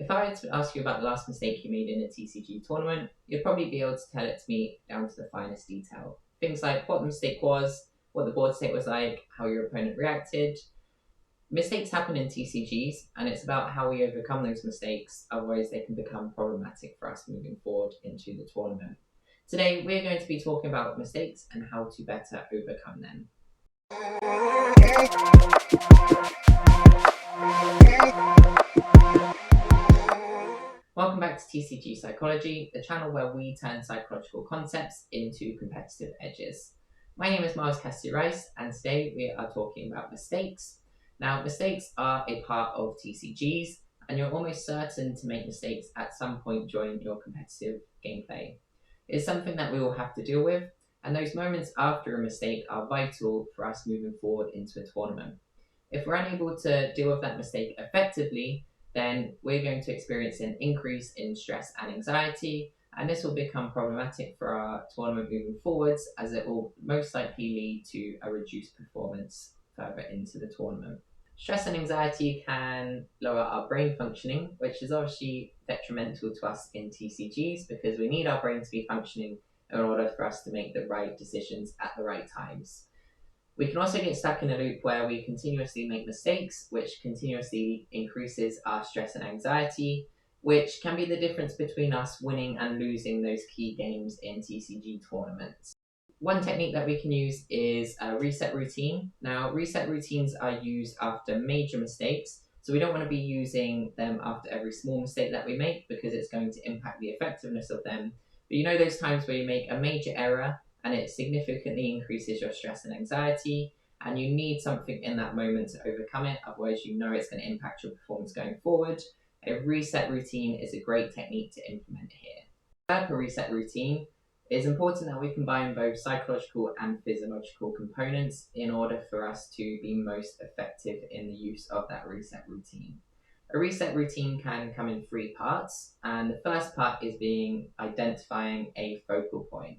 If I were to ask you about the last mistake you made in a TCG tournament, you'd probably be able to tell it to me down to the finest detail. Things like what the mistake was, what the board state was like, how your opponent reacted. Mistakes happen in TCGs, and it's about how we overcome those mistakes, otherwise they can become problematic for us moving forward into the tournament. Today, we're going to be talking about mistakes and how to better overcome them. Welcome back to TCG Psychology, the channel where we turn psychological concepts into competitive edges. My name is Miles Cassidy-Rice, and today we are talking about mistakes. Now, mistakes are a part of TCGs, and you're almost certain to make mistakes at some point during your competitive gameplay. It's something that we will have to deal with, and those moments after a mistake are vital for us moving forward into a tournament. If we're unable to deal with that mistake effectively, then we're going to experience an increase in stress and anxiety, and this will become problematic for our tournament moving forwards, as it will most likely lead to a reduced performance further into the tournament. Stress and anxiety can lower our brain functioning, which is obviously detrimental to us in TCGs because we need our brain to be functioning in order for us to make the right decisions at the right times. We can also get stuck in a loop where we continuously make mistakes, which continuously increases our stress and anxiety, which can be the difference between us winning and losing those key games in TCG tournaments. One technique that we can use is a reset routine. Now, reset routines are used after major mistakes, so we don't want to be using them after every small mistake that we make because it's going to impact the effectiveness of them. But you know those times where you make a major error and it significantly increases your stress and anxiety, and you need something in that moment to overcome it, otherwise you know it's going to impact your performance going forward. A reset routine is a great technique to implement here. To develop a reset routine, it is important that we combine both psychological and physiological components in order for us to be most effective in the use of that reset routine. A reset routine can come in three parts, and the first part is identifying a focal point.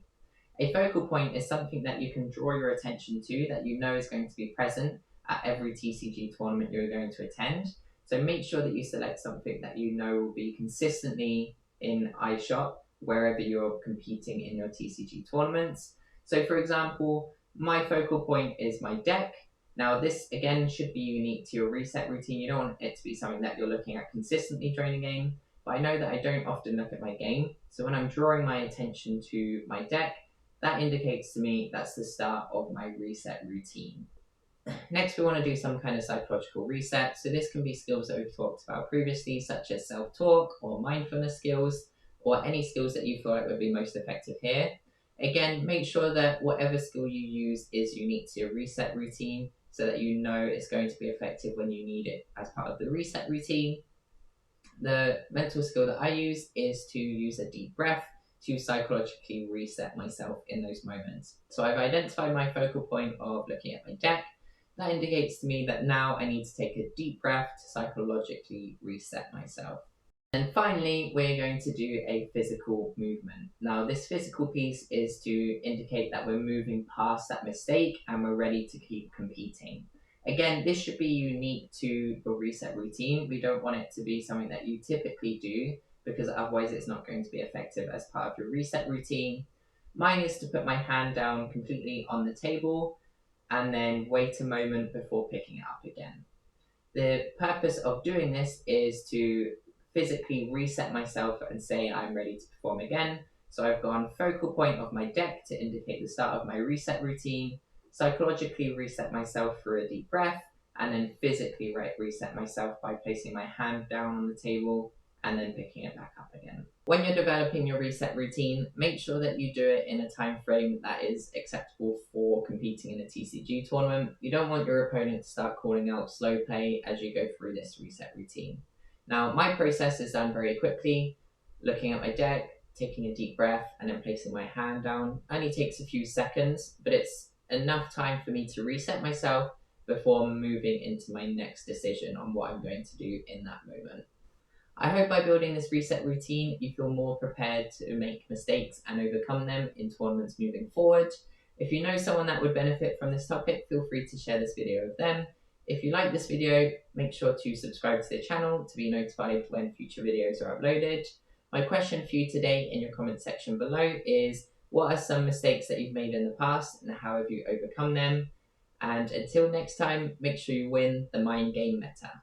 A focal point is something that you can draw your attention to that you know is going to be present at every TCG tournament you're going to attend. So make sure that you select something that you know will be consistently in eyeshot wherever you're competing in your TCG tournaments. So for example, my focal point is my deck. Now this again should be unique to your reset routine. You don't want it to be something that you're looking at consistently during the game, but I know that I don't often look at my game. So when I'm drawing my attention to my deck, that indicates to me that's the start of my reset routine. Next, we want to do some kind of psychological reset. So this can be skills that we've talked about previously, such as self-talk or mindfulness skills, or any skills that you feel like would be most effective here. Again, make sure that whatever skill you use is unique to your reset routine so that you know it's going to be effective when you need it as part of the reset routine. The mental skill that I use is to use a deep breath to psychologically reset myself in those moments. So I've identified my focal point of looking at my deck. That indicates to me that now I need to take a deep breath to psychologically reset myself. And finally, we're going to do a physical movement. Now, this physical piece is to indicate that we're moving past that mistake and we're ready to keep competing. Again, this should be unique to your reset routine. We don't want it to be something that you typically do because otherwise it's not going to be effective as part of your reset routine. Mine is to put my hand down completely on the table and then wait a moment before picking it up again. The purpose of doing this is to physically reset myself and say I'm ready to perform again. So I've gone focal point of my deck to indicate the start of my reset routine, psychologically reset myself through a deep breath, and then physically reset myself by placing my hand down on the table and then picking it back up again. When you're developing your reset routine, make sure that you do it in a time frame that is acceptable for competing in a TCG tournament. You don't want your opponent to start calling out slow play as you go through this reset routine. Now, my process is done very quickly, looking at my deck, taking a deep breath, and then placing my hand down. It only takes a few seconds, but it's enough time for me to reset myself before moving into my next decision on what I'm going to do in that moment. I hope by building this reset routine, you feel more prepared to make mistakes and overcome them in tournaments moving forward. If you know someone that would benefit from this topic, feel free to share this video with them. If you like this video, make sure to subscribe to the channel to be notified when future videos are uploaded. My question for you today in your comment section below is, what are some mistakes that you've made in the past and how have you overcome them? And until next time, make sure you win the mind game meta.